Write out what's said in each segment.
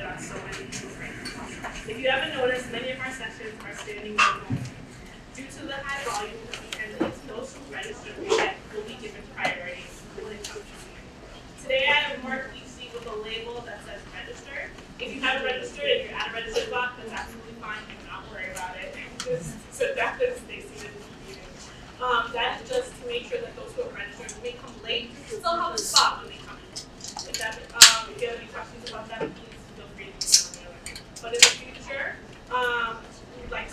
there are so many people. If you haven't noticed, many of our sessions are standing room only. Due to the high volume of attendees, those who register will be given priority when it comes to seating. Today I have marked each seat with a label that says register. If you haven't registered and you're at a registered block, that's absolutely fine. Do not worry about it. Just sit back and stay seated in the meeting. That is just to make sure that those who are registered may come late, still have a spot when they come in. If you have any questions about that, please feel free to email me. But in the future, we'd like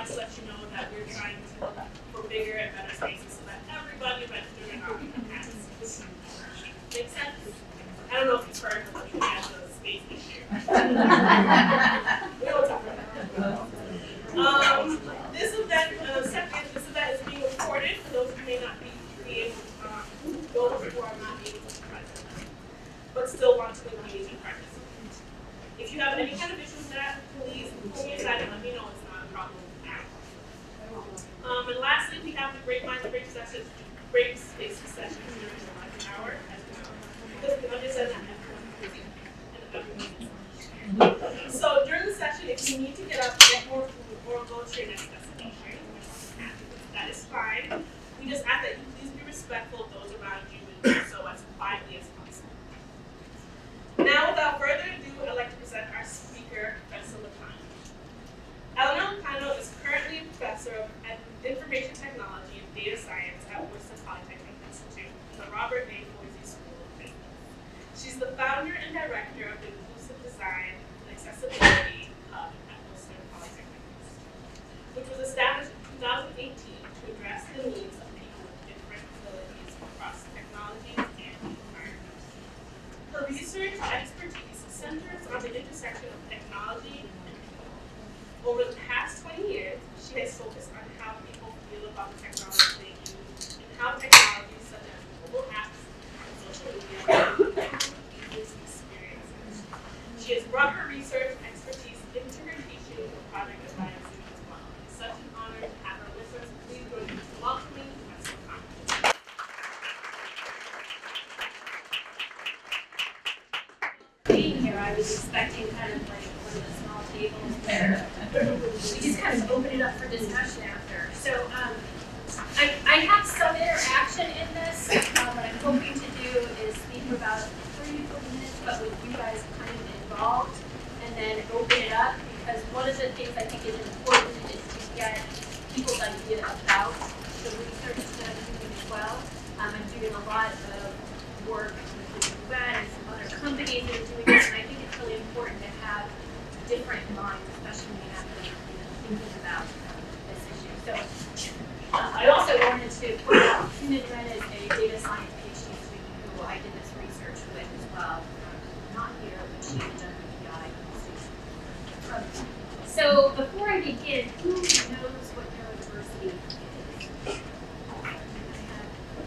to let you know that we're trying to look for bigger and better spaces so that everybody registered in our has seats. Make sense? I don't know if you've heard of the space issue. We will talk about that. This event is being recorded for those who may not be able, those who are not able to be present, but still want to engage and participate. If you have any kind of issue with that, please pull me aside and let me know. It's not a problem at all. And lastly, we have the Great Minds Break sessions, break spaces sessions during the lunch hour as well. Because we understand that everyone is busy and everyone is. So during the session, if you need to get up, get more food, or go to your next destination, that is fine. We just ask that you please be respectful of those around you and do so as quietly as possible. Now, without further ado, I'd like to present our speaker, Professor Loiacono. Eleanor T is currently a professor of information technology and data science at Worcester Polytechnic Institute in the Robert A. School of Business. She's the founder and director of the Inclusive Design and Accessibility Hub at Worcester Polytechnic Institute, which was established in 2018 to address the needs of people with different abilities across technologies and environments. Her research expertise centers on the intersection of technology and people. Over the past 20 years, she has focused on how people feel about the technology they use and how technologies such as mobile apps and social media affect users' experiences. She has brought her research expertise into her teaching and project advising as well. It's such an honor to have her with us. Please join me in welcoming Professor Loiacono. Being here, I was expecting kind of like one of the small tables where we just kind of open it up for discussion after. So I have some interaction in this. What I'm hoping to do is speak for about 30 to 40 minutes, but with you guys kind of involved, and then open it up, because one of the things I think is important is to get people's idea about the research that I'm doing as well. I'm doing a lot of work with the UN and some other companies that are doing this, and I think it's really important to have different minds, especially when you have to thinking about this issue. So I also wanted to point out Susan Ren is a data science PhD student who I did this research with as well. Not here, but she had done EI. So before I begin, who knows what neurodiversity is?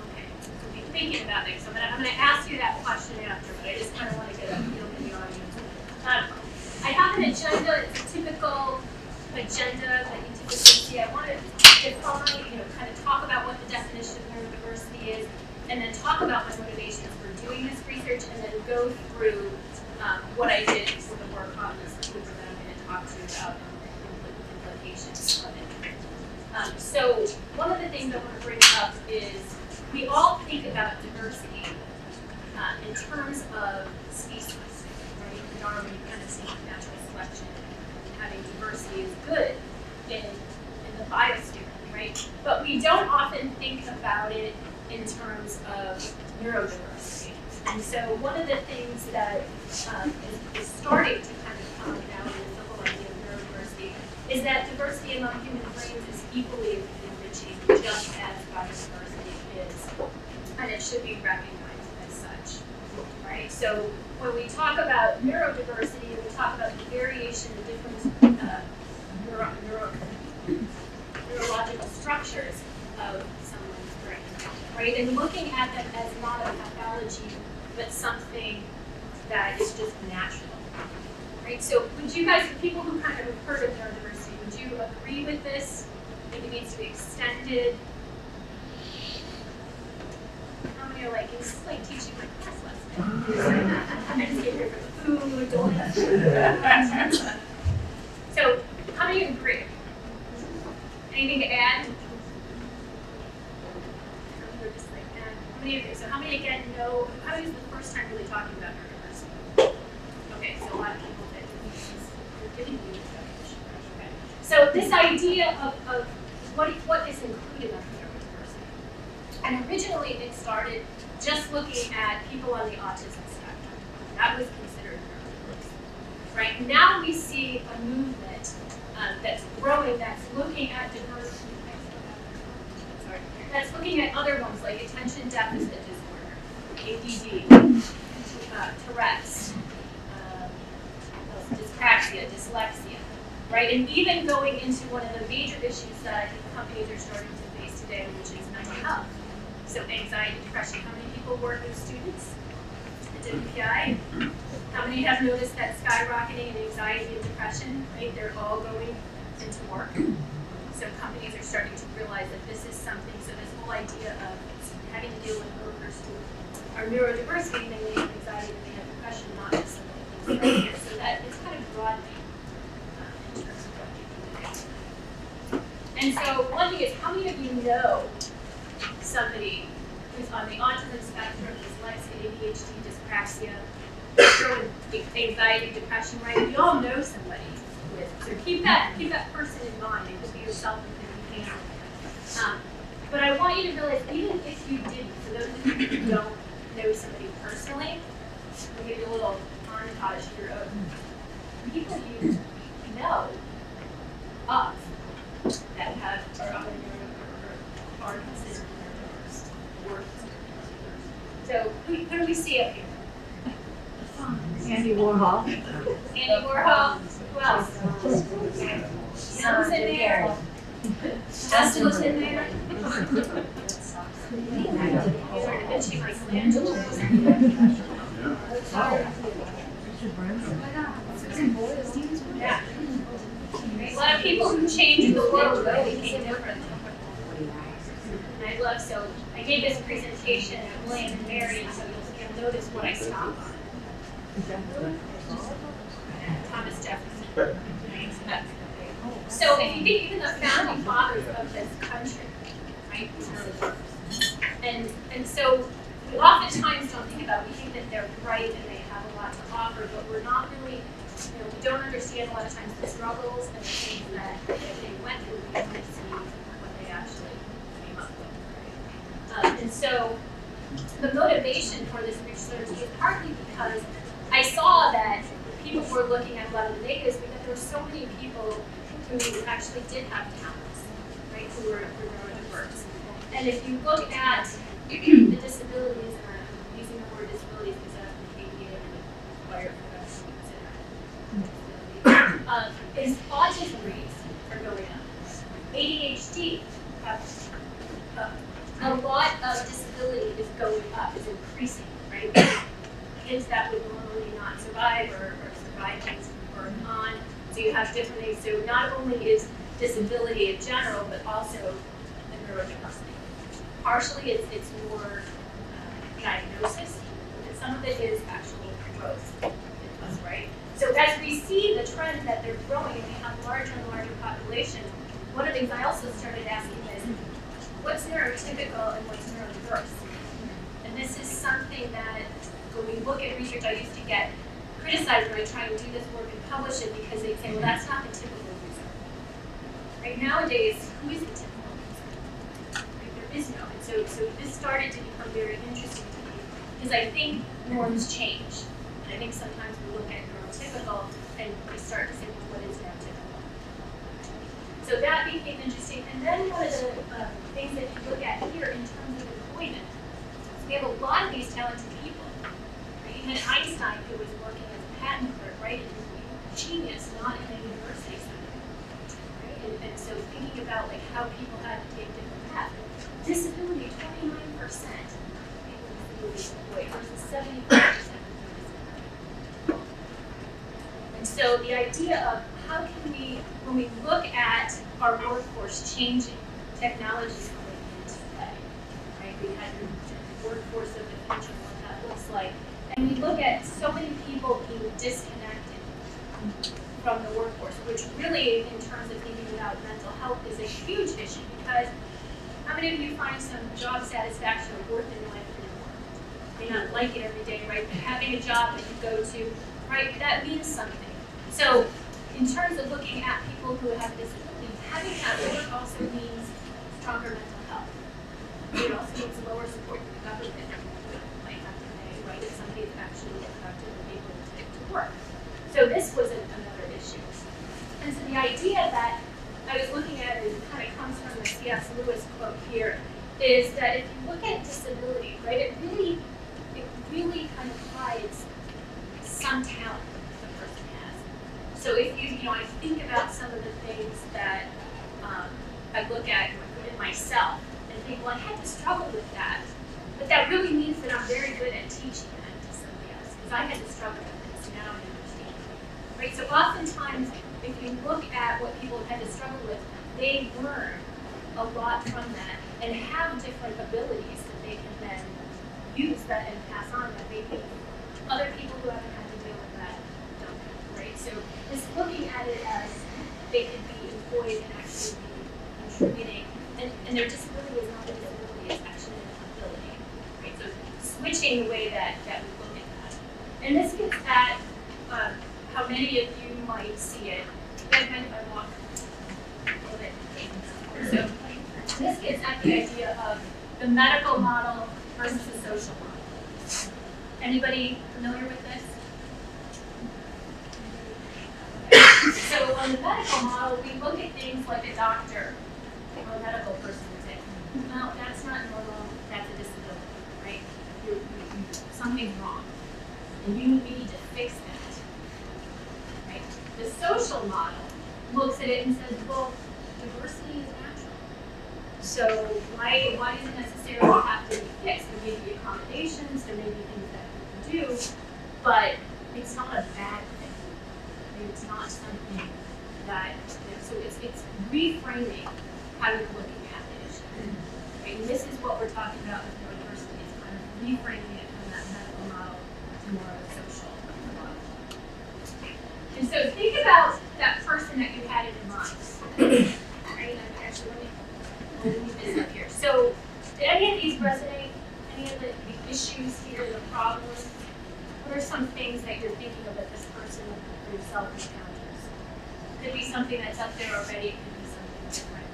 Okay, so be thinking about this. So I'm going to ask you that question after, but I just kind of want to get a feel for the audience. I have an agenda. It's a typical agenda that you typically see. I want to define, kind of talk about what the definition of neurodiversity is, and then talk about my motivations for doing this research, and then go through what I did for the work on this paper that I'm going to talk to you about and implications of it. So one of the things I want to bring up is we all think about diversity in terms of species. Darwin, you kind of see natural selection, having diversity is good in the biosphere, right? But we don't often think about it in terms of neurodiversity. And so one of the things that is starting to kind of come out in the whole idea of neurodiversity is that diversity among human brains is equally enriching, just as biodiversity is, and it should be recognized as such, right? So when we talk about neurodiversity, we talk about the variation of different neurological structures of someone's brain, right? And looking at them as not a pathology, but something that is just natural, right? So would you guys, people who kind of have heard of neurodiversity, would you agree with this? Think it needs to be extended? How many are like, it's like teaching my class lesson? I just came here for the food, donuts. So, how many agree? Anything to add? How many agree? So, how many again know? How many is the first time really talking about neurodiversity? Okay, so a lot of people that are giving you this definition. Okay. So, this idea of what is included under neurodiversity, and originally it started just looking at people on the autism spectrum. That was considered neurodiverse. Right now we see a movement that's growing that's looking at diversity. That's looking at other ones like attention deficit disorder, ADD, Tourette's, dyspraxia, dyslexia, right? And even going into one of the major issues that I think companies are starting to face today, which is mental health. So anxiety, depression. How many people work with students at WPI? How many have noticed that skyrocketing in anxiety and depression, right? They're all going into work. So companies are starting to realize that this is something, so this whole idea of having to deal with workers who are neurodiverse, meaning they have anxiety and they have depression, not just something things right here. So that it's kind of broadening in terms of what people do. And so one thing is, how many of you know somebody who's on the autism spectrum, dyslexia, ADHD, dyspraxia, anxiety, depression, right? We all know somebody with. So keep that person in mind. It could be yourself, it could be family. But I want you to realize, even if you didn't, for those of you who don't know somebody personally, we'll give you a little montage here of people you know of that have are considered neurodiverse. So who do we see up here? Andy Warhol. Andy Warhol. Who else? Sam's in there. Justin was in there. Vinci Michelangelo's in there. Yeah. A lot of people who changed the world really became different. And I love, so I gave this presentation at William and Mary, so you'll notice what I stopped on. Thomas Jefferson. So if you think even the founding fathers of this country, right? And so we oftentimes don't think about, we think that they're bright and they have a lot to offer, but we're not really, we don't understand a lot of times the struggles and the things that they went through. We don't see what they actually came up with. And so the motivation for this research was partly because I saw that people were looking at a lot of the negatives because there were so many people who actually did have talents, right, who were neurodiverse. And if you look at the disabilities, and I'm using the word disabilities because that's the ADA required for us, is autism rates are going up. ADHD, a lot of disability is going up, is increasing, right? Kids that would normally not survive or survive things from birth on. So you have different things. So not only is disability in general, but also the neurodiversity. Partially it's more diagnosis, but some of it is actual growth in us, right? So as we see the trend that they're growing and we have larger and larger populations, one of the things I also started asking is, what's neurotypical and what's neurodiverse? And this is something that when we look at research, I used to get criticized when I try to do this work and publish it because they'd say, well, that's not the typical user. Right nowadays, who is the typical user? Right? There is no. And so this started to become very interesting to me because I think norms change. And I think sometimes we look at neurotypical and we start to say, well, what is neurotypical? So that became interesting. And then one of the things that you look at here in terms of employment, we have a lot of these talented people. Right? You had Einstein who was working as a patent clerk, right? And genius, not in a university setting. Right? And so thinking about like how people had to take different paths. Disability, 29% versus 75%. And so the idea of how can we, when we look at our workforce changing, technology is coming into play. Right? We had the workforce of the future, what that looks like. And we look at so many people being disconnected from the workforce, which really, in terms of thinking about mental health, is a huge issue because how many of you find some job satisfaction or worth in life for your work? You may not like it every day, right? But having a job that you go to, right, that means something. So in terms of looking at people who have disabilities, having that work also means stronger mental health. It also means lower support from the government might have to pay, right, if somebody is actually productive and able to work. So this was another issue. And so the idea that I was looking at, and kind of comes from the C.S. Lewis quote here, is that if you look at disability, right, it really kind of hides some talent that the person has. So if I think about some of the things that I look at in myself and think, well, I had to struggle with that, but that really means that I'm very good at teaching that to somebody else, because I had to struggle with this, now I understand. Right? So oftentimes, if you look at what people had to struggle with, they learn a lot from that and have different abilities that they can then use that and pass on that maybe other people who haven't had to deal with that don't have, right? So just looking at it as they could be employed and actually be contributing, and their disability is not a disability, it's actually an ability, right? So switching the way that we look at that. And this gets at how many of you might see it. You guys mind if I walk a little bit? So this gets at the idea of the medical model versus the social model. Anybody familiar with this? Okay. So on the medical model, we look at things like a doctor or a medical person would say, no, that's not normal, that's a disability, right? Something's wrong, and you need to fix that, right? The social model looks at it and says, well, diversity is natural. So why does it necessarily have to be fixed? There may be accommodations, there may be things that we can do, but it's not a bad thing. I mean, it's not something that, so it's reframing how you're looking at the issue. Right? And this is what we're talking about with neurodiversity, is kind of reframing it from that medical model to more of a social model. And so think about that person that you had in mind. Right? Actually, let me move this up here. So, did any of these resonate? Any of the issues here, the problems? What are some things that you're thinking of that this person or yourself encounters? Could be something that's up there already, it could be something different.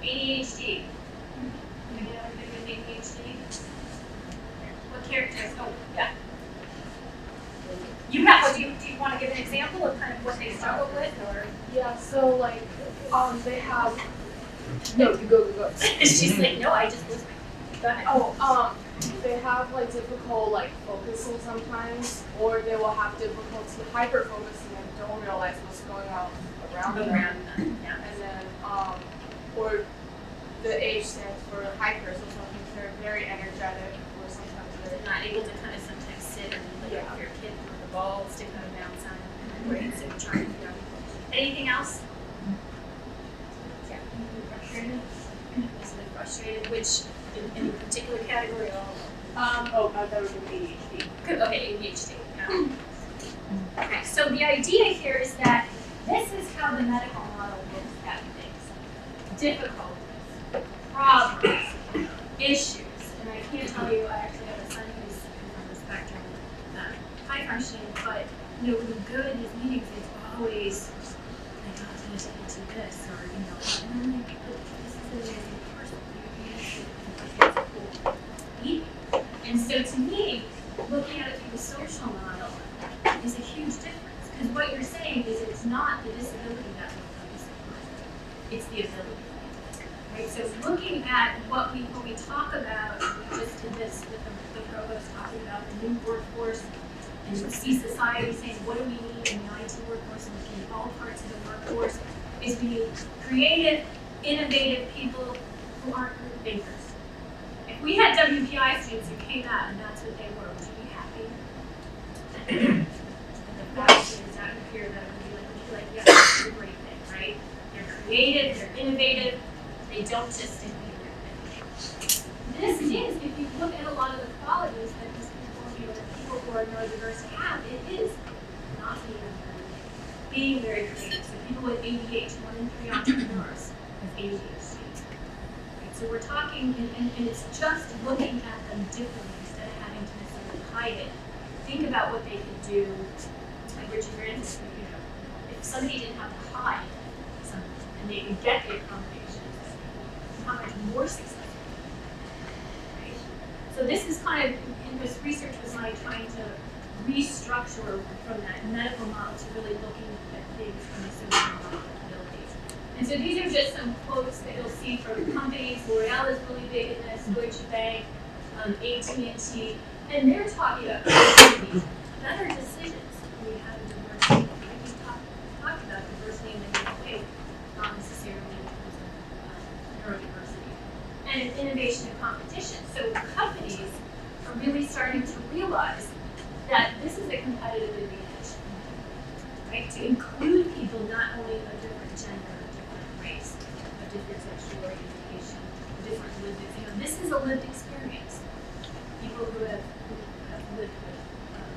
ADHD. Anybody know anybody with ADHD? What characteristics? Oh, yeah. You have. Do you want to give an example of kind of what they struggle with, or? Yeah. So like, they have. No, you go. She's like, no, I just listening. Go ahead. Oh, they have like difficult like focusing sometimes, or they will have difficulty hyper focusing and don't realize what's going on around them. Yeah. And then or the H stands for hyper, so sometimes they're very energetic, or sometimes they're not able to kind of sometimes sit and like your kid with the balls to kind of bounce on, right? So trying to figure out. Anything else? Yeah. Frustrated. Easily frustrated. Which in any particular category? I thought it was ADHD. Good. Okay, ADHD. Okay. So the idea here is that this is how the medical model looks at things: difficulties, problems, issues. And I can't tell you. I actually have a son who's on the spectrum, high functioning, but the good in his meetings is always like, oh, I need to do this, or and I'm like, this is an amazing person. And so to me, looking at it through the social model is a huge difference. Because what you're saying is it's not the disability that will focus on, it's the ability. Right? So looking at when we talk about, we just did this with the provost talking about the new workforce, and you see society saying, what do we need in the IT workforce and in all parts of the workforce, is we need creative, innovative people who aren't group thinkers. If we had WPI students who came out and that's what they were, would you be happy? And the fact is that would appear that would be like, yeah, that's a great thing, right? They're creative, they're innovative, they don't just stick to their thing. This is, if you look at a lot of the qualities that these people, the people who are neurodiverse have, it is not being very creative. So people with ADHD, 1 in 3 entrepreneurs have ADHD. Right? So we're talking, and it's just looking at them differently instead of having to necessarily hide it. Think about what they could do, like Richard Branson, if somebody didn't have to hide something and they could get the accommodations, how much more successful. Right? So this is kind of, in this research was like trying to restructure from that medical model to really looking at things from the social abilities. And so these are just some quotes that you'll see from companies. L'Oreal is really big in this, Deutsche Bank, AT&T, and they're talking about making better decisions when we have diversity. We talked about diversity in a different way, not necessarily in terms of neurodiversity. And innovation and competition. So companies are really starting to realize that this is a competitive advantage, right? To include people not only of a different gender, a different race, a different sexual orientation, a different lived experience. This is a lived experience. People who have lived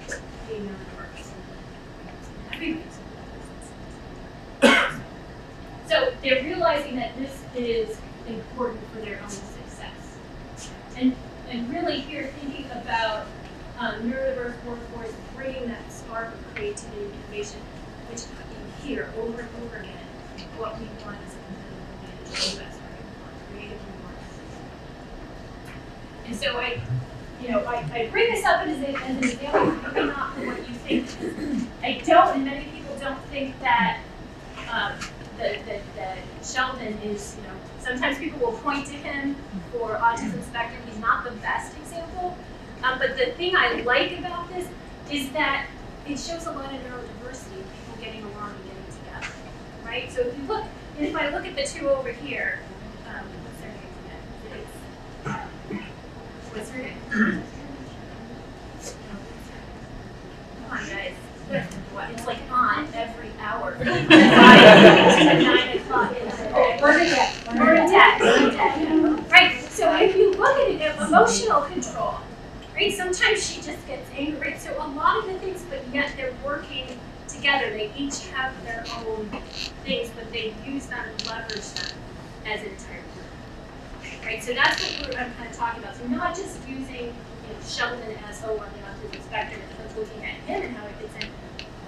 with being neurodiverse. Everybody's so they're realizing that this is important for their own success. And really here thinking about neurodiverse workforce, bringing that spark of creativity and innovation, which you hear over and over again, what we want is a competitive advantage. That's what we want, creative and more. And so I bring this up as an example, maybe not for what you think. I don't, and many people don't think that that Sheldon is, sometimes people will point to him for autism spectrum. He's not the best example. But the thing I like about this is that it shows a lot of neurodiversity, people getting along and getting together, right? So if you look, and if I look at the two over here, what's their names again? What's her name? Come on, guys. It's like on every hour. 9 o'clock. Bernadette. Right. So if you look at it, emotional control. Right? Sometimes she just gets angry. Right? So a lot of the things, but yet they're working together. They each have their own things, but they use them and leverage them as an entire group. Right? So that's what I'm kind of talking about. So not just using Sheldon as on the autism spectrum and looking at him and how he fits in,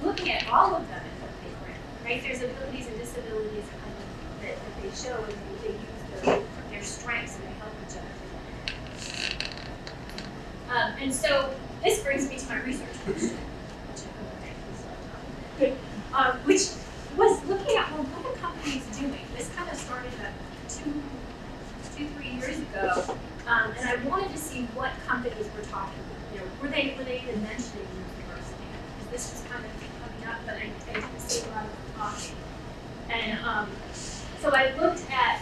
looking at all of them and what they bring. Right? There's abilities and disabilities kind of that they show and they use their strengths and they help each other. And so this brings me to my research question, which was looking at, well, what are companies doing? This kind of started about 2-3 years ago, and I wanted to see what companies were talking. Were they even mentioning neurodiversity? Because this was kind of coming up, but I didn't see a lot of them talking. And so I looked at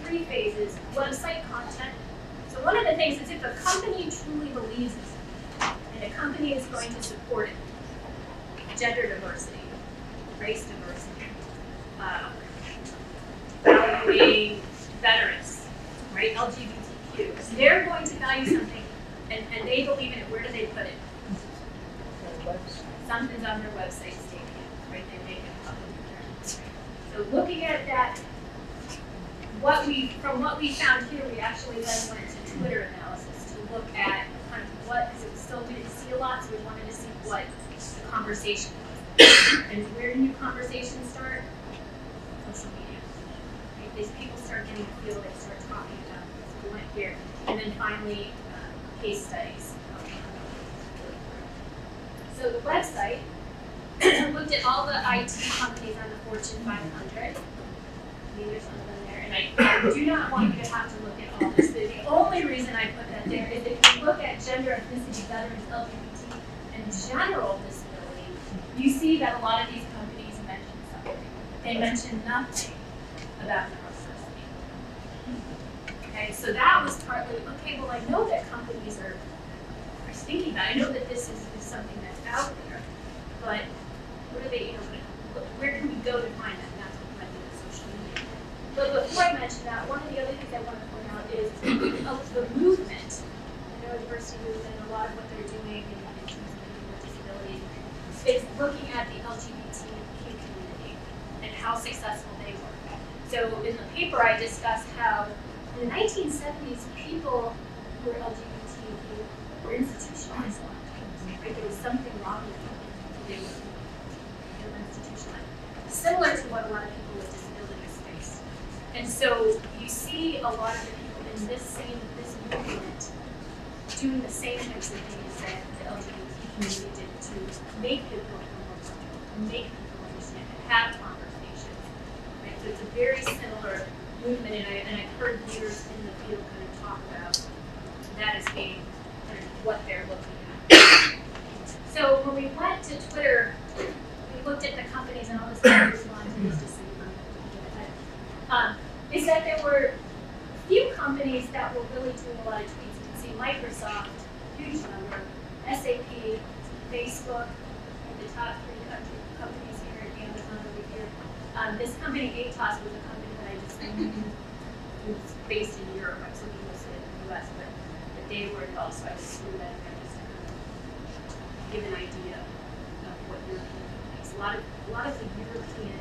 3 phases: website content. So one of the things is if a company truly believes it, and a company is going to support it, gender diversity, race diversity, valuing veterans, right, LGBTQ. So they're going to value something, and they believe in it. Where do they put it? Something's on their website stating it, right? They make it public. So looking at that, from what we found here, we actually then went to Twitter analysis to look at kind of what, because it was still, we didn't see a lot, so we wanted to see what the conversation was. And where do new conversations start? Social media. Right? These people start getting a feel, they start talking about it. So we went here. And then finally, case studies. So the website looked at all the IT companies on the Fortune 500. There's some of them there, and I do not want you to have to look at all this. The only reason I put that there is if you look at gender, ethnicity, veterans, LGBT, and general disability, you see that a lot of these companies mention something. They mention nothing about neurodiversity. Okay, so that was partly, okay, well, I know that companies are thinking about it. I know that this is something that's out there, but what are they, where can we go to find that? And that's what I did with social media. But before I mention that, one of the other things I want to point out is the movement, the neurodiversity movement, a lot of what they're doing in terms of is looking at the LGBTQ community and how successful they were. So in the paper, I discussed how in the 1970s, people who were LGBTQ were institutionalized a lot of times. Right? There was something wrong with them. They were institutionalized. Similar to what a lot of people with disabilities face. And so you see a lot of the people in this movement doing the same types of things that the LGBT community did to make people feel more comfortable, make people understand and have conversations. Right? So it's a very similar movement, and I've heard leaders in the field kind of talk about that as being kind of what they're looking at. So when we went to Twitter, we looked at the companies, and all this respond to this just so you is that there were a few companies that were really doing a lot of tweets. You can see Microsoft, huge number, SAP, Facebook, the top 3 companies here, Amazon over here. This company, ATOS, was a company that I just knew was based in Europe. I was looking mostly in the US, but they were involved, so I just threw that in there just to kind of give an idea of what European companies. A lot of the European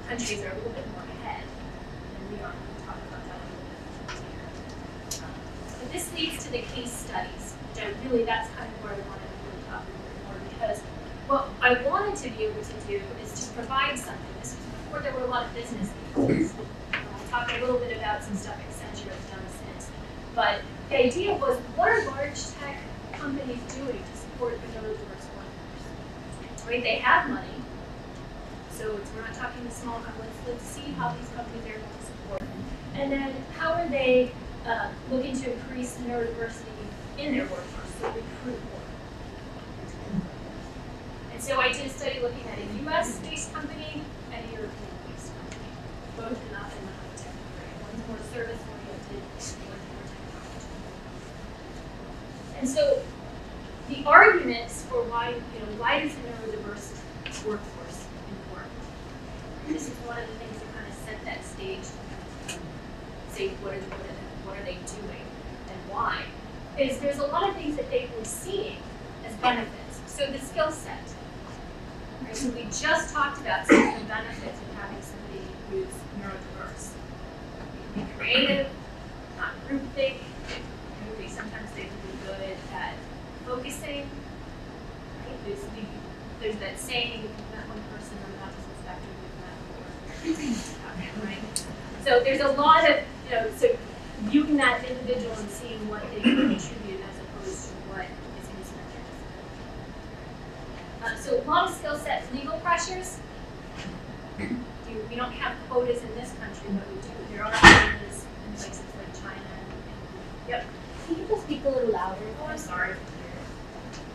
countries are a little bit more ahead than we are. We'll talk about that a little bit later. But this leads to the case studies, which that's kind of where I wanted to really talk a little bit more, because what I wanted to be able to do is to provide something. This was before there were a lot of business leaders. I'll talk a little bit about some stuff Accenture has done since. But the idea was, what are large tech companies doing to support the neurodiverse workforce? Right? They have money. So we're not talking to small companies. Let's see how these companies are able to support. And then how are they looking to increase neurodiversity in their workforce, so recruit more. And so I did a study looking at a US-based company and a European-based company, both in the high-tech area. One's more service-oriented, one's more technology. And so the arguments for why is the neurodiverse workforce important? This is one of the things that kind of set that stage to say what are they doing and why. Is there's a lot of things that they've been seeing as benefits. So the skill set. Right? So we just talked about some of the benefits of having somebody who's neurodiverse. Be creative, not groupthink. Sometimes they're really good at focusing. Right? There's that saying, if you've met one person on the autism spectrum, you've met more. Right? So there's a lot of, so viewing that individual and seeing what they can contribute as opposed to what is mismeasured. So a lot of skill sets, legal pressures. We don't have quotas in this country, but we do. There are quotas in places like China. Yep. Can you just speak a little louder? Oh, I'm sorry.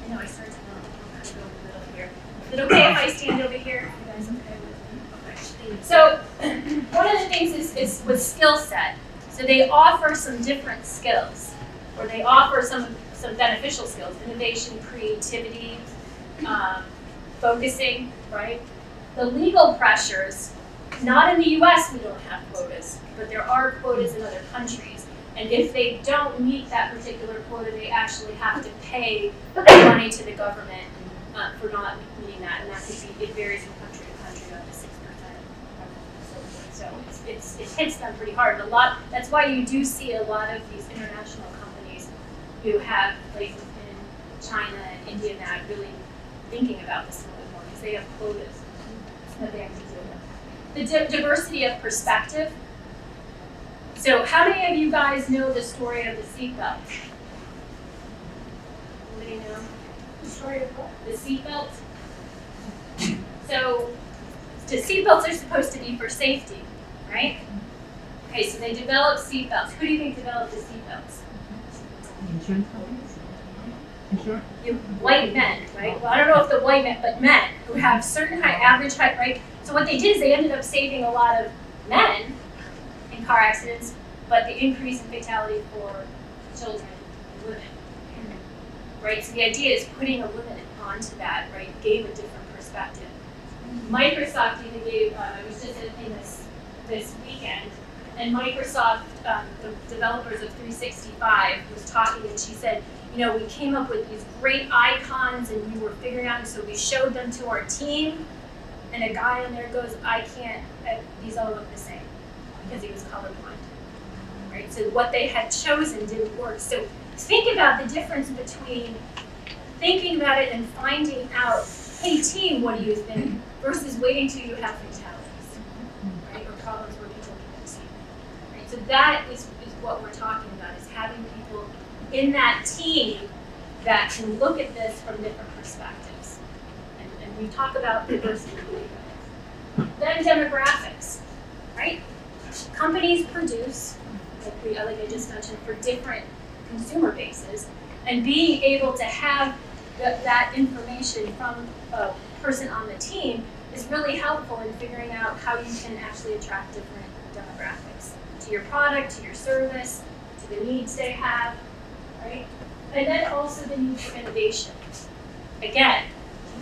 I know I started to kind of go in the middle here. Is it okay if I stand over here? You guys okay with me? Okay. So one of the things is with skill set. So they offer some different skills, or they offer some beneficial skills: innovation, creativity, focusing. Right. The legal pressures. Not in the U.S. we don't have quotas, but there are quotas in other countries. And if they don't meet that particular quota, they actually have to pay money to the government for not meeting that. And that could be, it varies from country to country, up to 6%. So it hits them pretty hard. That's why you do see a lot of these international companies who have places in China and India that are really thinking about this a little bit more, because they have quotas that they have to deal with. The diversity of perspective. So how many of you guys know the story of the seatbelt? Anybody know the story of what? The seatbelt? So the seatbelts are supposed to be for safety, right? Okay, so they developed seatbelts. Who do you think developed the seatbelts? Insurance companies? Insurance? White men, right? Well, I don't know if the white men, but men who have certain average height, right? So what they did is they ended up saving a lot of men in car accidents, but the increase in fatality for children and women, right? So the idea is putting a limit onto that, right? Gave a different perspective. Microsoft even gave, I was just in this weekend, and Microsoft, the developers of 365, was talking, and she said, you know, we came up with these great icons and we were figuring out, and so we showed them to our team, and a guy on there goes, I can't, these all look the same, because he was colorblind, right? So what they had chosen didn't work. So think about the difference between thinking about it and finding out, hey team, what do you think, versus waiting till you have fatalities, right? Or problems where people can't see, right? So that is what we're talking about, is having people in that team that can look at this from different perspectives. And we talk about diversity. Then demographics, right? Companies produce, like I just mentioned, for different consumer bases, and being able to have that information from a person on the team is really helpful in figuring out how you can actually attract different demographics to your product, to your service, to the needs they have, right? And then also the need for innovation. Again,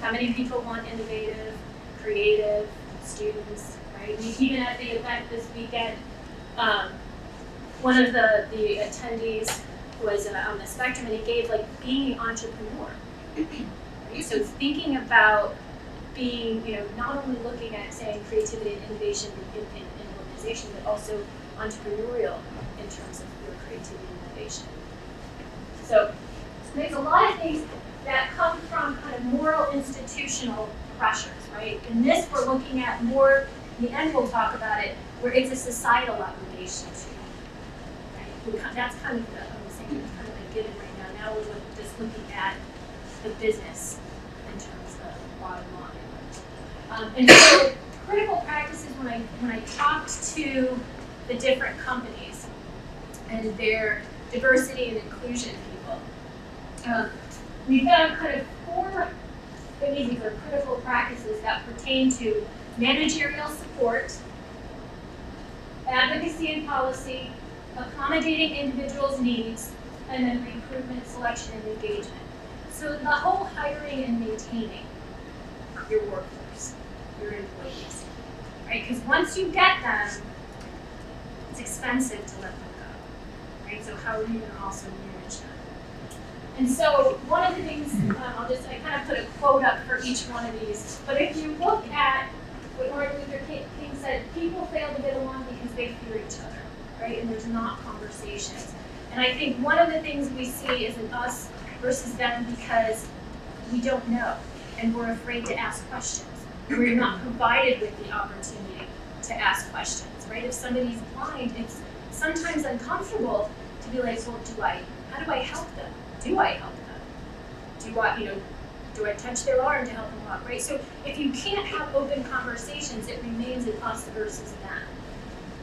how many people want innovative, creative students, right? Even at the event this weekend, one of the attendees was on the spectrum, and he gave like being an entrepreneur. Right? So thinking about being, you know, not only looking at saying creativity and innovation in an organization, but also entrepreneurial in terms of your creativity and innovation. So there's a lot of things that come from kind of moral institutional pressures, right? In this, we're looking at more, in the end we'll talk about it, where it's a societal obligation to, right? That's kind of, I'm saying, it's kind of a given right now. Now we're just looking at the business in terms of bottom line. And so critical practices, when I talked to the different companies and their diversity and inclusion people, we found kind of 4 things or critical practices that pertain to managerial support, advocacy and policy, accommodating individuals' needs, and then recruitment, selection, and engagement. So the whole hiring and maintaining your workforce, your employees, right? Because once you get them, it's expensive to let them go, right? So how are you going to also manage them? And so one of the things, I kind of put a quote up for each one of these, but if you look at what Martin Luther King said, people fail to get along because they fear each other, right? And there's not conversations. And I think one of the things we see is an us versus them because we don't know, and we're afraid to ask questions. We're not provided with the opportunity to ask questions, right? If somebody's blind, it's sometimes uncomfortable to be like, well, how do I help them? Do I help them? Do I touch their arm to help them walk, right? So if you can't have open conversations, it remains an us versus them.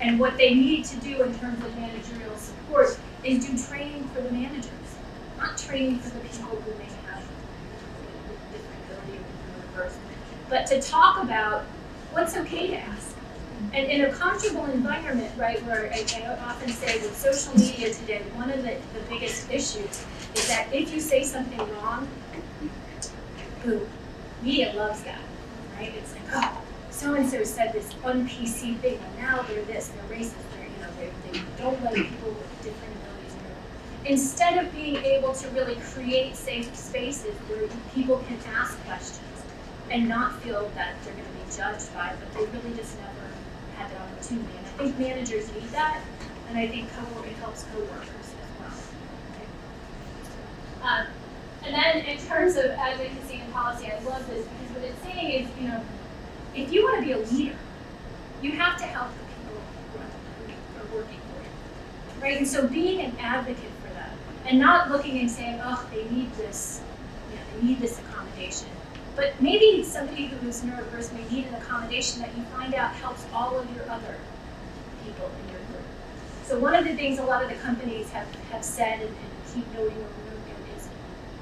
And what they need to do in terms of managerial support is do training for the managers, not training for the people who may have different ability or neurodiverse, but to talk about what's okay to ask. And in a comfortable environment, right, where I often say with social media today, one of the biggest issues is that if you say something wrong, boom, media loves that, right? It's like, oh, so-and-so said this un-PC thing, and now they're this, they're racist, they don't like people with different abilities. Instead of being able to really create safe spaces where people can ask questions and not feel that they're going to be judged by it, but they really just never had that opportunity. And I think managers need that, and I think it helps coworkers as well. Okay. And then in terms of advocacy and policy, I love this because what it's saying is, if you want to be a leader, you have to help the people who are working for you, right? And so being an advocate for them, and not looking and saying, oh, they need this, they need this accommodation. But maybe somebody who is neurodiverse may need an accommodation that you find out helps all of your other people in your group. So one of the things a lot of the companies have said and keep noting over and over is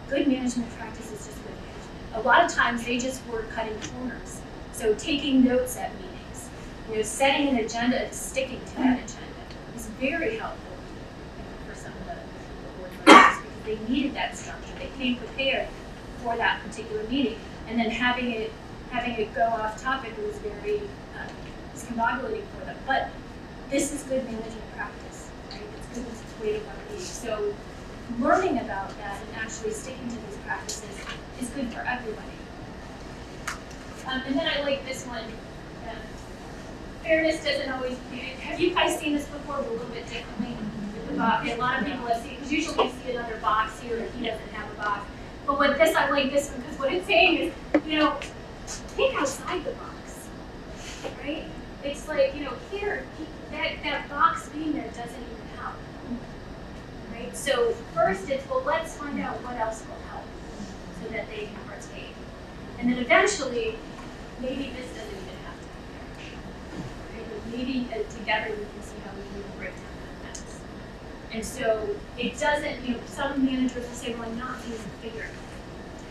good management practice is just good management. A lot of times they just were cutting corners. So taking notes at meetings, setting an agenda and sticking to that agenda is very helpful for some of the board members because they needed that structure. They came prepared for that particular meeting. And then having it go off topic was very discombobulating for them. But this is good management practice, right? It's good, it's way to run these. So learning about that and actually sticking to these practices is good for everybody. And then I like this one. Fairness doesn't always. Have you guys seen this before, but a little bit differently? A lot of people have seen, because usually you see another box here if he doesn't have a box. But with this, I like this one because what it's saying is, think outside the box, right? It's like, here, that box being there doesn't even help, right? So first it's, well, let's find out what else will help so that they can partake. And then eventually, maybe this doesn't even have to be there, right? But maybe together we can see how we can break down that mess. And so it doesn't, some managers will say, well, I'm not being fair to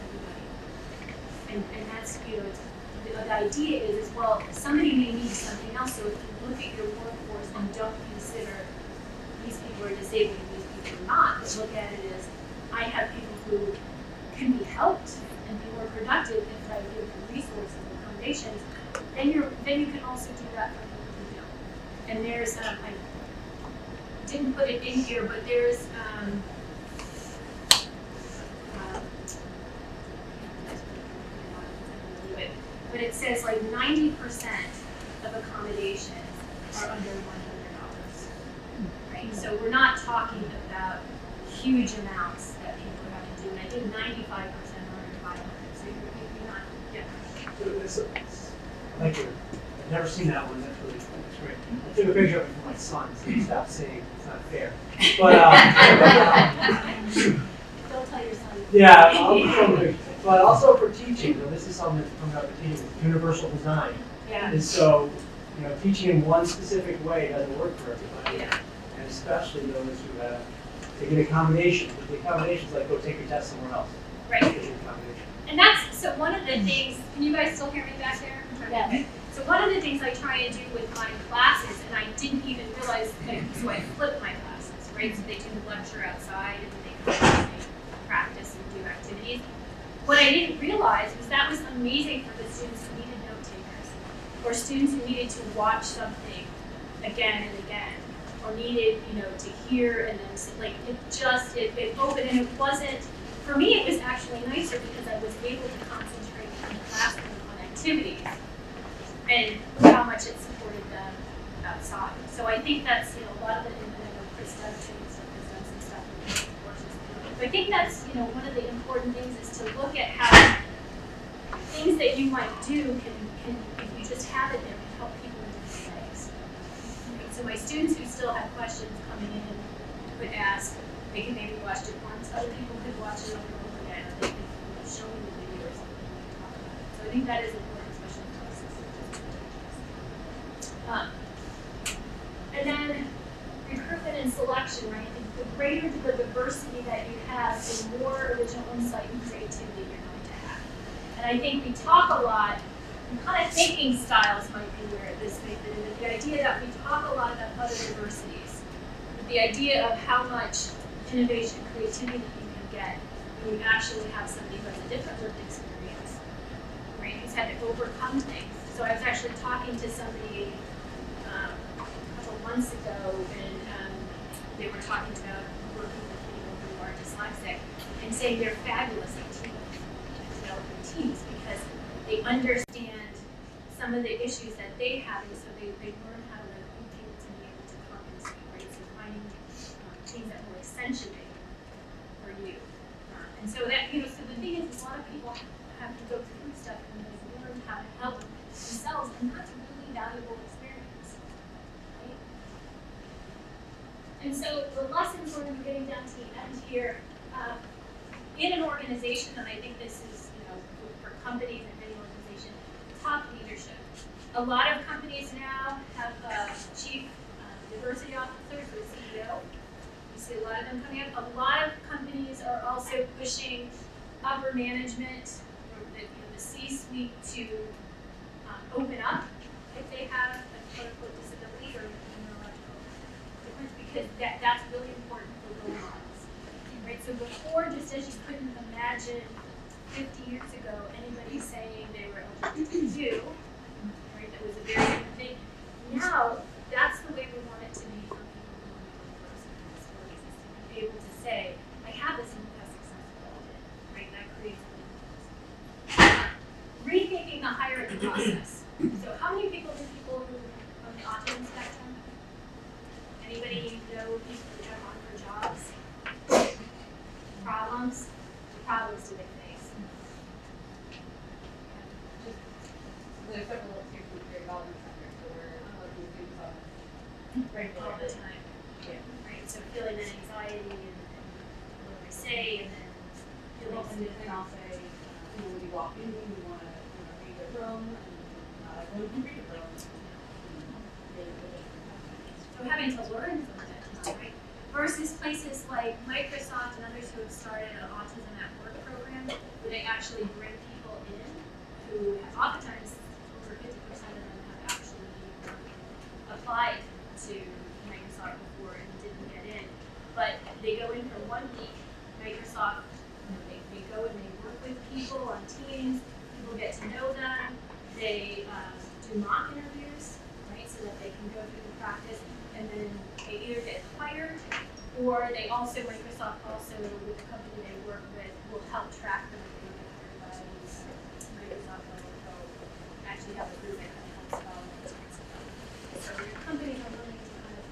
everybody. And that's, the idea is, well, somebody may need something else, so if you look at your workforce and don't consider these people are disabled and these people are not, but look at it as, I have people who can be helped and be more productive if I give them resources and accommodations, then you can also do that for people who don't. And there's, I didn't put it in here, but there's, but it says like 90% of accommodations are under $100, right? So we're not talking about huge amounts that people have to do, and I think 95% are under 500. So you're not, Thank you. I've never seen that one. That's great. I took a picture of it for my son, so he stopped saying it's not fair. But don't tell your son. Yeah, but also for teaching. This is something that's coming up in teaching. Universal design. Yeah. And so, teaching in one specific way doesn't work for everybody. Yeah. And especially those who have taken accommodations. But the accommodations like go take your test somewhere else. Right. And that's, so one of the things, can you guys still hear me back there? Yeah. So one of the things I try and do with my classes, and I didn't even realize, so I flip my classes, right? So they do the lecture outside and then they come and they practice and do activities. What I didn't realize was that was amazing for the students who needed note takers, or students who needed to watch something again and again, or needed, to hear and then like it opened, and it wasn't. For me, it was actually nicer because I was able to concentrate in the classroom on activities and how much it supported them outside. So I think that's, a lot of it, and I know Chris does too, and stuff, has done some stuff in the courses. But I think that's, one of the important things is to look at how things that you might do can if you just have it there, can help people in different ways. Right? So my students who still have questions coming in would ask. They can maybe watch it once. Other people could watch it over and over again. Or they could show me the video or something and talk about it. So I think that is important, especially in classes. And then recruitment and selection, right? The greater the diversity that you have, the more original insight and creativity you're going to have. And I think we talk a lot, and kind of thinking styles might be where this may fit in. The idea that we talk a lot about other diversities. The idea of how much innovation, creativity you can get when you actually have somebody who has a different lived experience, right? Who's had to overcome things. So I was actually talking to somebody a couple months ago, and they were talking about working with people who are dyslexic and saying they're fabulous at teams, developing teams, because they understand some of the issues that they have, and so they learn how to be able to compensate, right? So finding things that will accentuate for you. And so that, so the thing is, a lot of people have to go through stuff and they learn how to help themselves, and that's a really valuable experience, right? And so the lessons we're going to be getting down to the end here, in an organization, and I think this is, for companies and any organization, top leadership. A lot of companies now have chief diversity officers or CEO. You see a lot of them coming up. A lot of companies are also pushing upper management, or the C-suite, to open up if they have a quote-unquote disability or neurological difference, because that's really important for role models. Right? So before, just as you couldn't imagine 50 years ago anybody saying they were LGBTQ, right? That was a very different thing. Now, that's the way we want it to be for people who are neurodiverse and disabilities, is to be able to say, I a hiring process. So how many people do people who on the autism spectrum? Anybody know people who have on for jobs? Problems? What problems do they face? There's several students with great development centers, so we're looking students on All the time. Yeah. Right, so feeling that anxiety and what do I say, and then feeling And I'll say, when you walk in, you want to read the room, and not everyone can read the room. So having to learn from that, right? Versus places like Microsoft and others who have started an Autism at Work program, where they actually bring people in who have oftentimes over 50% of them have actually applied to Microsoft before and didn't get in. But they go in for 1 week, Microsoft, they go and they work with people on teams, people get to know them, they do mock interviews, right, so that they can go through the practice, and then they either get hired, or they also, Microsoft also, with the company they work with, will help track them if they get hired by Microsoft, they'll actually have a group that kind of helps follow those kinds of things. So your companies are willing to kind of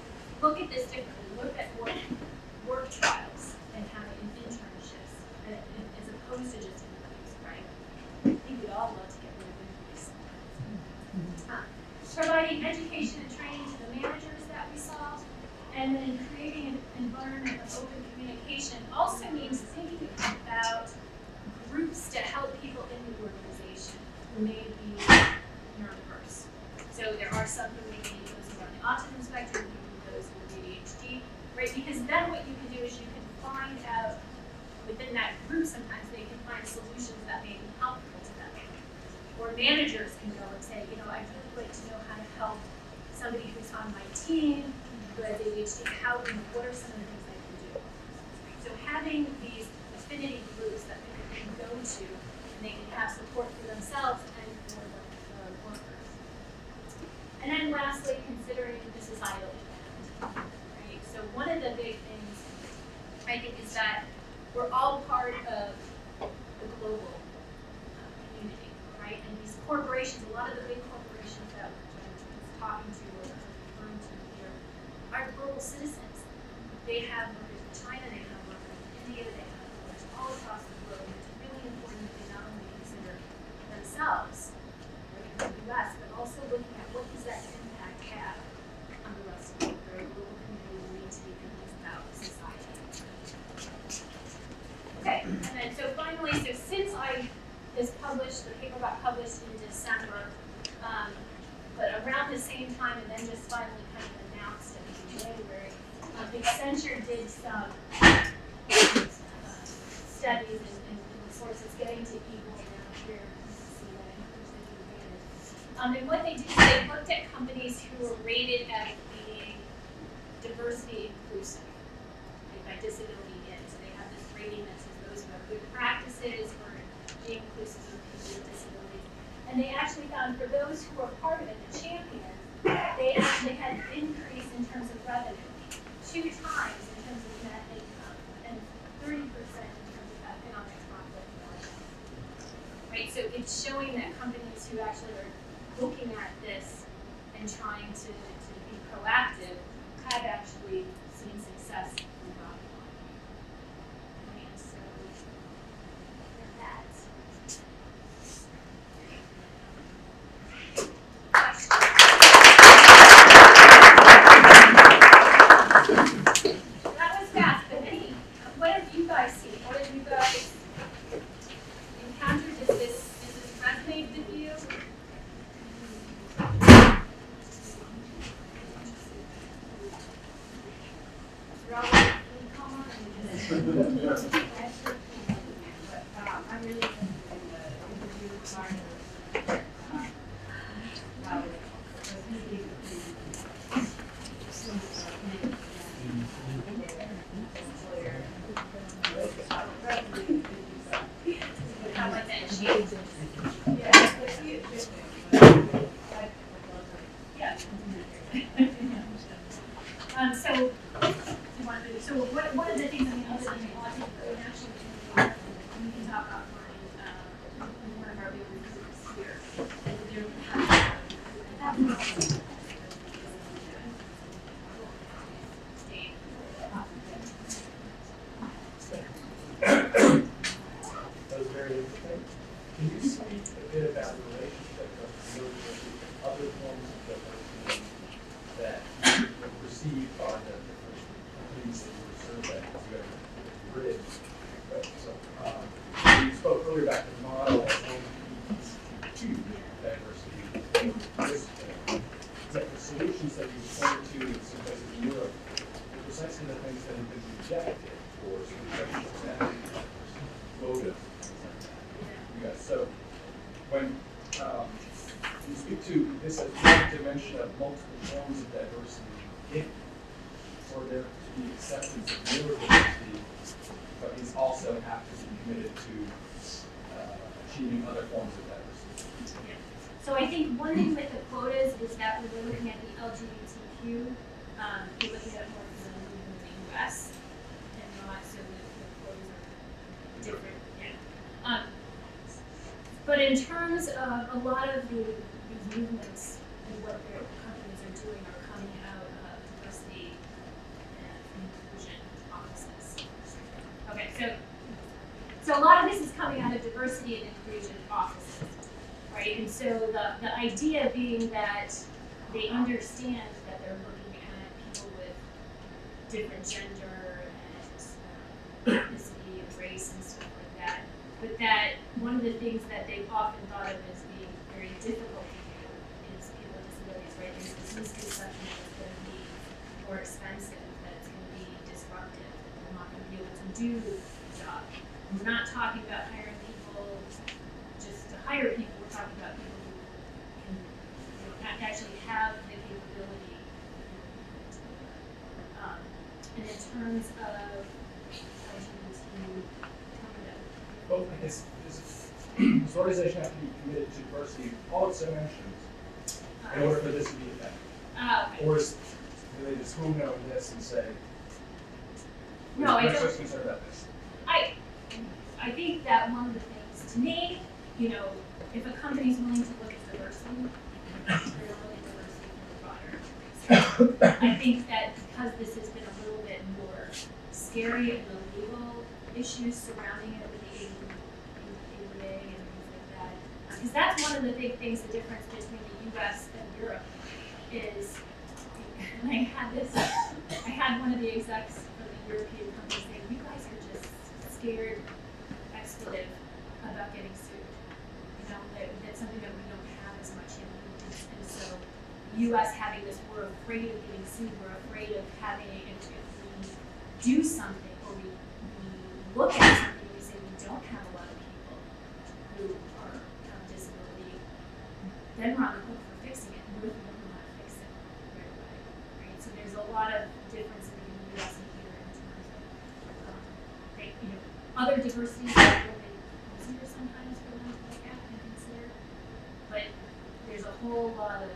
look at this differently, look at work trials and having internships as opposed to just interviews, right? I think we'd all love to get rid of interviews. Providing education and training to the managers that we saw, and then creating an environment of open communication also means thinking about groups to help people in the organization who may be neurodiverse. So there are some who may be those who are on the autism spectrum, those with ADHD, right? Because then what you can do is you can find out within that group, sometimes they can find solutions that may be helpful to them. Or managers can go and say, you know, I'd really like to know how to help somebody who's on my team who has ADHD, what are some of the things I can do? So having these affinity groups that people can go to and they can have support for themselves and for the workers. And then lastly, considering the societal impact, right? So one of the big things I think is that we're all part of the global community, right? And these corporations, a lot of the big corporations that we're talking to or referring to here are global citizens. They have workers in China, they have workers in India, they have workers all across the globe. And it's really important that they not only consider themselves, right, in the US, but also looking at what does that impact have on the rest of the world. They're a global community, we need to be thinking about society. Okay, and then so finally, so since this published, the paper got published in December, but around the same time, and then just finally kind of announced it in January, Accenture did some studies and sources getting to equal down here. See that and what they did is they looked at companies who were rated as being diversity inclusive, by disability in. So they have this rating that says those who have good practices for being inclusive of people with disabilities. And they actually found for those who were part of it, the champions, they actually had an increase in terms of revenue, 2 times in terms of net income, and 30% in terms of economic profit margin. Right, so it's showing that companies who actually are looking at this and trying to be proactive have actually seen success in the bottom line. And so that's that was fast, but what have you guys seen? What have you guys encountered? Does this resonate with you? Robert, any comment? I'm really interested in the interview environment. How How might that change? Yeah. So one of the things, I mean, other than the autism, we can talk about one of our big recruiters here. That was very interesting. Can you speak a bit about the relationship of neurodiversity to other forms of diversity that were perceived by the different companies that you were surveying? You have a grid. Right? So, you spoke earlier about the model of LGBTQ diversity. That the solutions that you pointed to in some places in Europe were precisely the things that have been rejected for sort of sexual identity, motive, things like that. Yeah, so when you speak to this as one dimension of multiple forms of diversity, if for there to be acceptance of neurodiversity, companies also have to be committed to achieving other forms of diversity. Yeah. So I think one thing with the quotas is that when we're looking at the LGBTQ, we're looking at it more from the US and not so that the quotas are different. Yeah. But in terms of a lot of these movements and what their companies are doing are coming out of diversity and inclusion offices. Okay, so a lot of this is coming out of diversity and inclusion offices, right? And so the idea being that they understand that they're looking at people with different gender and ethnicity and race and stuff like that, but that one of the things that they've often thought of as being very difficult to do is people with disabilities, right? There's this misconception that it's going to be more expensive, that it's going to be disruptive, that they're not going to be able to do the job. And we're not talking about hiring people just to hire people, we're talking about people who can actually have the capability. And in terms of Well, I guess this organization has to be committed to diversity in all its dimensions in order for this to be effective. Okay. Or is do they just hone in on this and say, No, I we're don't. just concerned about this? I think that one of the things, to me, you know, if a company's willing to look at diversity, they're looking at diversity from the broader. I think that because this has been a little bit more scary and the legal issues surrounding it with the ADA and things like that, because that's one of the big things, the difference between the US and Europe is, and I had one of the execs from the European company say, you guys are just scared, expletive, about getting sued. You know, that's something that we don't have as much in. And so US having this, we're afraid of getting sued, we're afraid of having, if we do something or we look at something and we say we don't have a lot of people who have a disability, then we're on the hook for fixing it. We're the one who want to fix it right away. Right? So there's a lot of difference between the US and here in terms of you know, other diversities are really easier sometimes for them to look at and consider. But there's a whole lot of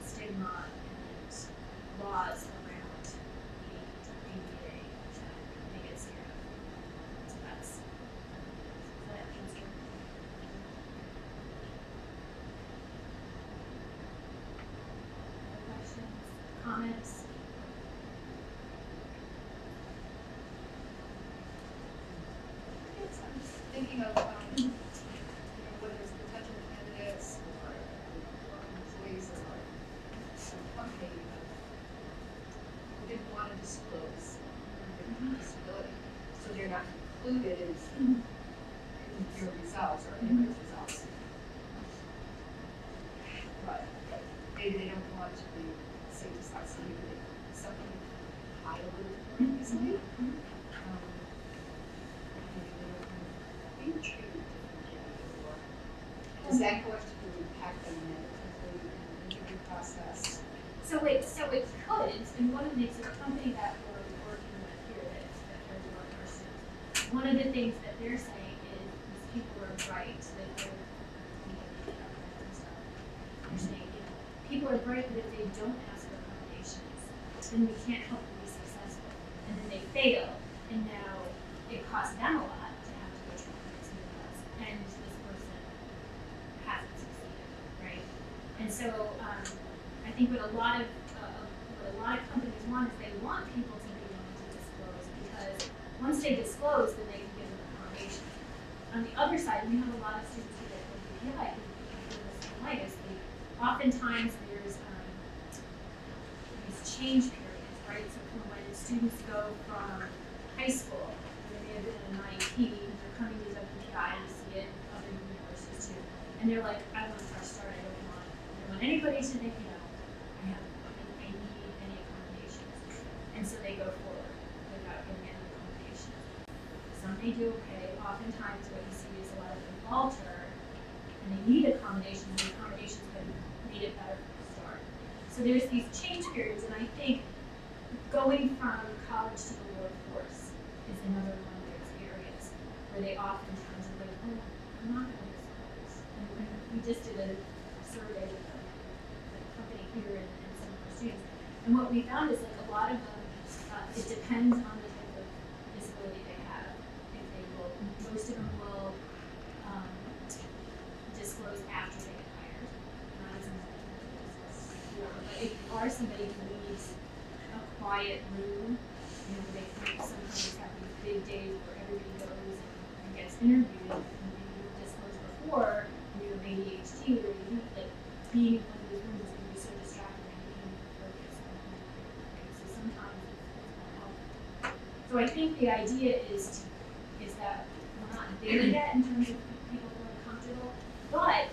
stigma and laws around the ADA that they get scared of. So that's that answer. Questions, comments? I'm just thinking of you know, whether it's potential candidates or employees of some company who didn't want to disclose their disability, so they're not included in your results or anybody's results. But maybe they don't want to be, say, dyslexia, maybe they something hide a little more easily. Is that going to impact them negatively in the interview process? So it could, and one of the things, the company that we're working with here that they're doing ourselves, one of the things that they're saying is people are bright, that they're and stuff. They're saying, you know, people are bright, but if they don't ask for accommodations, then we can't help them be successful. And then they fail, and now it costs them a lot to have to go try and fix it, and this person hasn't succeeded, right? And so I think what a lot of companies want is they want people to be willing to disclose, because once they disclose, then they can give them accommodation. On the other side, we have a lot of students who get API who oftentimes there's these change periods, right? So when students go from high school, they may have been in an IEP, they're coming to WPI and see it in other universities too, and they're like, I want a fresh start. I don't want anybody to think, I need any accommodations, and so they go forward without getting any accommodations. Some may do okay. Oftentimes, what you see is a lot of them falter, and they need accommodations, and the accommodations have made it better from the start. So there's these change periods, and I think going from college to the workforce is another one of those areas where they oftentimes are like, oh, I'm not going to disclose. And we just did a survey with the company here and some of our students, and what we found is like a lot of them, it depends on the type of disability they have. If they will, most of them will disclose after they get hired, not as much as they disclose before. But if you are somebody who needs a quiet room, they sometimes have these big days where everybody goes and gets interviewed, and maybe you disclosed before, and you have ADHD, or you like being in one of those rooms is going to be so distracting that you can't focus on it. So sometimes it's more helpful. So I think the idea is that we're not there yet in terms of people feeling comfortable, but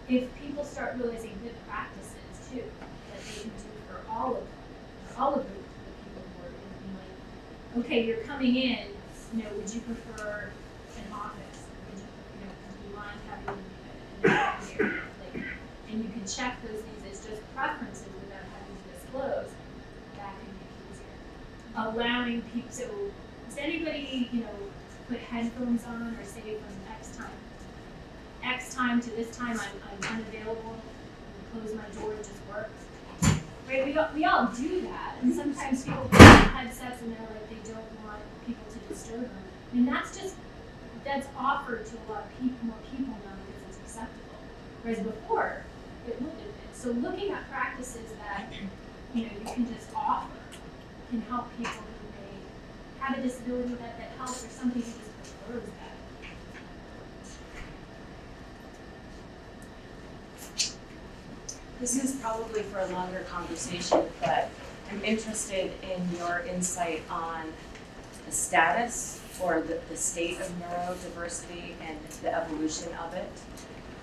if people start realizing good practices too that they can do for all of the people who are in, like, okay, you're coming in, would you prefer an office? Would you mind having an area? And you can check those things as just preferences without having to disclose. That can make it easier. Allowing people, so does anybody, put headphones on or say from X time to this time I'm unavailable, close my door and just work? Right, we all do that, and sometimes people put on headsets and they're like they don't want people to disturb them. I mean that's offered to a lot of more people now because it's acceptable. Whereas before, it wouldn't have been. So looking at practices that you can just offer can help people who may have a disability that helps, or somebody who just prefers that. This is probably for a longer conversation, but I'm interested in your insight on the status or the state of neurodiversity and the evolution of it.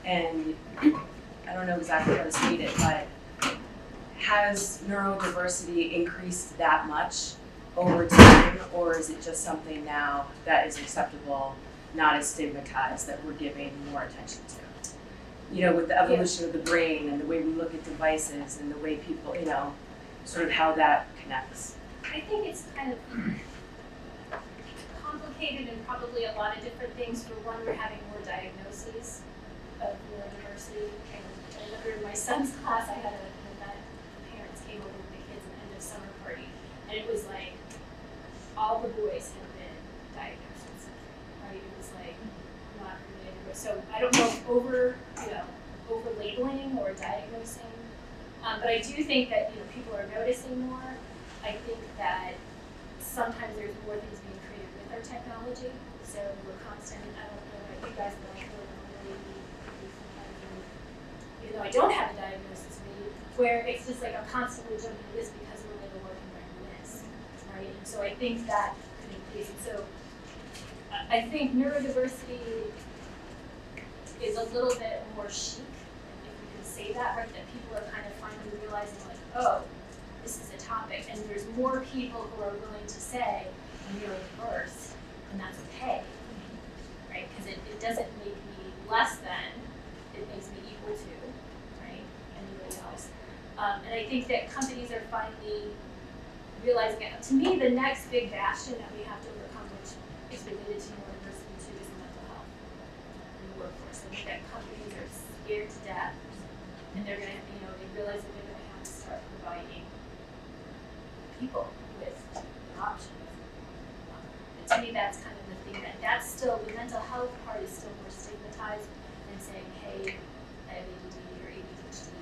And I don't know exactly how to state it, but has neurodiversity increased that much over time, or is it just something now that is acceptable, not as stigmatized, that we're giving more attention to? With the evolution of the brain and the way we look at devices and the way people, sort of how that connects. I think it's kind of complicated and probably a lot of different things. For one, we're having more diagnoses of neurodiversity. And I remember in my son's class, I had an event, the parents came over with the kids at the end of summer party, and it was like all the boys had been diagnosed with something, right? It was like not related. So I don't know if over labeling or diagnosing, but I do think that people are noticing more. I think that sometimes there's more things being created with our technology, so we're constantly. I don't know about you guys, but I feel like even though I don't have a diagnosis, maybe where it's just like I'm constantly jumping to this because we're really working on this, right? And so I think that could increase. And so I think neurodiversity is a little bit more chic, if we can say that, right? That people are kind of finally realizing, like, oh, this is a topic, and there's more people who are willing to say, I'm neurodiverse, and that's okay, right? Because it doesn't make me less than, it makes me equal to, right? Anybody else. And I think that companies are finally realizing it. To me, the next big bastion that we have to overcome, which is related to neurodiversity too, is mental health in the workforce. I think that companies are scared to death, and they're going to, they realize that they're going to have to start providing people with options. And to me, that's kind of the thing that's still, the mental health part is still more stigmatized than saying, hey, I have ADD or ADHD,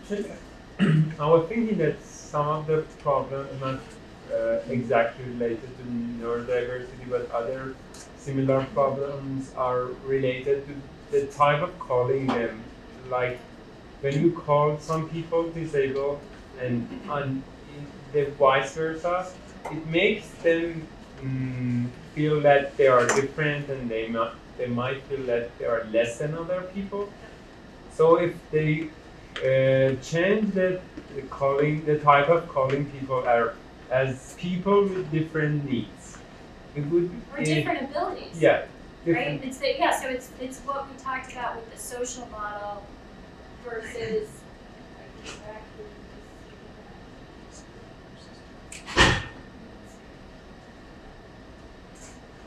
Actually, I was thinking that some of the problems not exactly related to neurodiversity, but other similar problems are related to the type of calling them. Like when you call some people disabled and the vice versa, it makes them feel that they are different and they might feel that they are less than other people. So if they change the type of calling people as people with different needs, it would Or different abilities. Yeah. Right? So it's what we talked about with the social model versus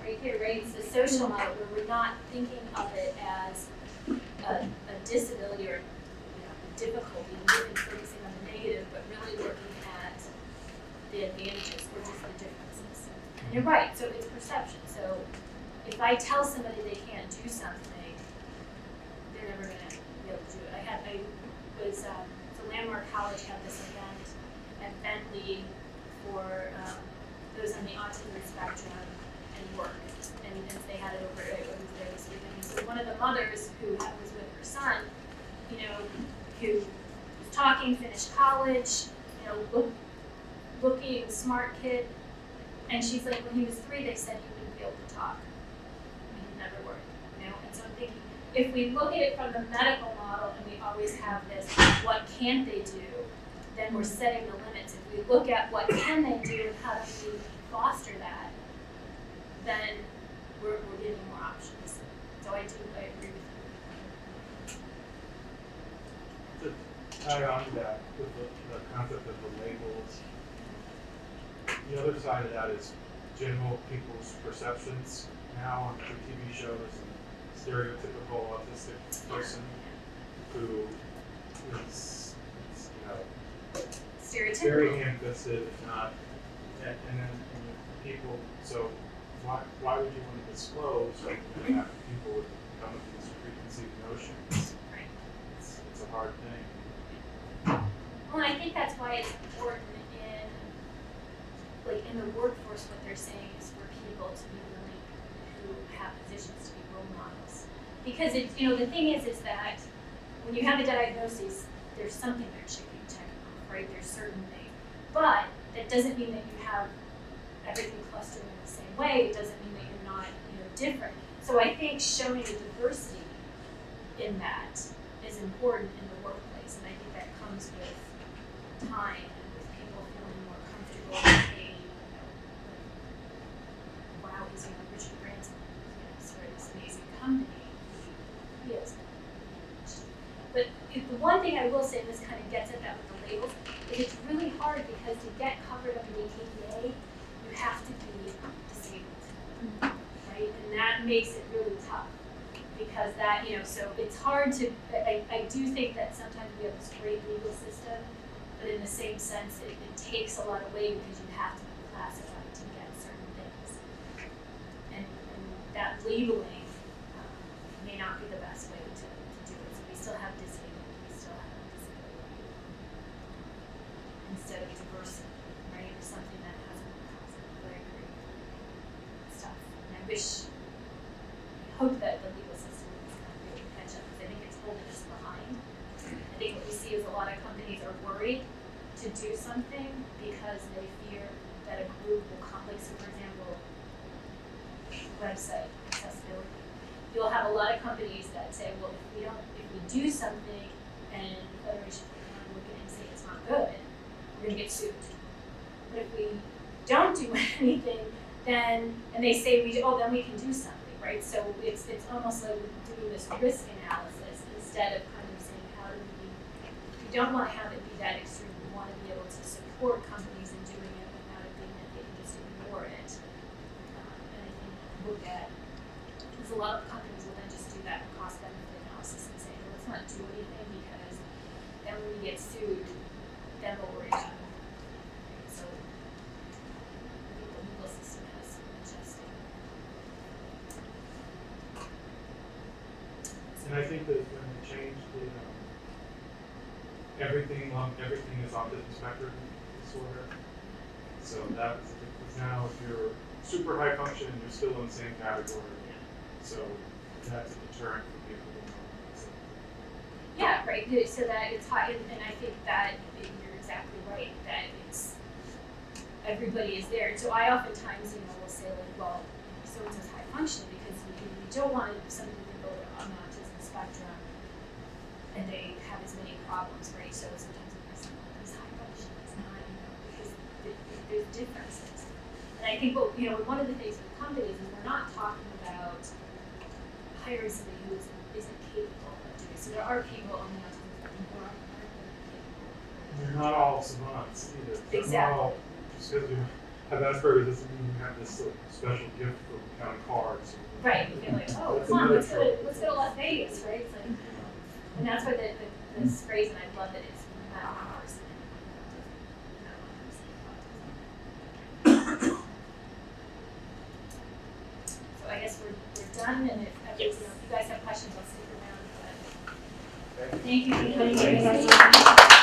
right here, right? It's the social model where we're not thinking of it as a disability or a difficulty and focusing on the negative, but really looking at the advantages or just the differences. And you're right, so it's perception. So if I tell somebody they can't do something, they're never going to be able to do it. So Landmark College had this event at Bentley for those on the autism spectrum and work. And they had it over there this weekend. So one of the mothers who was with her son, who was talking, finished college, looking smart kid, and she's like, when he was 3, they said he wouldn't be able to talk. He'd never work, And so I'm thinking, if we look at it from the medical model and we always have this, what can't they do, then we're setting the limits. If we look at what can they do and how do we foster that, then we're giving more options. So I agree with you. To tag on to that, with the concept of the labels, the other side of that is general people's perceptions now on TV shows and stereotypical autistic person who is very ham-fisted, if not, and then people. So why would you want to disclose when you have people with come with these preconceived notions? Right. It's a hard thing. Well, I think that's why it's important in the workforce. What they're saying is for people to be willing, who have positions, to be role models. Because the thing is that when you have a diagnosis, there's something they're checking off, right? There's certain things, but that doesn't mean that you have everything clustered in the same way. It doesn't mean that you're not, different. So I think showing the diversity in that is important in the workplace, and I think that comes with time and with people feeling more comfortable with wow, he's Richard Branson, started this amazing company. He is. But the one thing I will say, and this kind of gets at that with the labels, is it's really hard because to get covered under the ADA, you have to be disabled, right? And that makes it really tough because that, so it's hard to, I do think that sometimes we have this great legal system, but in the same sense, it takes a lot away because you have to be classified to get certain things. And that labeling may not be the best way to do it. So we still have disabled, we still have disability. Instead of diversity, right? Or something that hasn't been classified. But I agree. It's tough. And I hope that the legal system is kind of able to catch up because I think it's holding us behind. I think what we see is a lot of companies are worried to do something because they fear that a group will come. Like, so for example, website accessibility. You'll have a lot of companies that say, well, if we do something and the Federation will look at it and say it's not good, we're going to get sued. But if we don't do anything, then, and they say, then we can do something, right? So it's almost like we're doing this risk analysis instead of kind of saying, how do we don't want to have it be that extreme. We want to be able to support companies in doing it without it being that they can just ignore it. And I think look at, because a lot of companies will then just do that cost-benefit analysis and say, well, let's not do anything because then when we get sued, then we'll worry about it. So I think the legal system has some adjusting. And I think that when we changed the everything is autism spectrum disorder. So that's now if you're super high function, you're still in the same category. So that's a deterrent for people. Yeah, right. So that it's high, and I think that you're exactly right. That it's everybody is there. So I oftentimes, will say like, well, so and so's high functioning because you don't want somebody to go on the autism spectrum and they have as many problems, right? So sometimes a person is high functioning, it's not, because there's differences. And I think, well, one of the things with companies is we're not talking about hiring somebody who isn't capable of doing it. So there are people on the autism spectrum who aren't capable. They're not all savants either. Exactly. Not all, just because you have Asperger's doesn't mean you have this special gift for counting cards. Right. You feel like, oh, come on, let's go to Las Vegas, right? It's like, and that's why this phrase, and I love it, is not one person. So I guess we're done, and if you guys have questions, I'll stick around. But thank you for coming.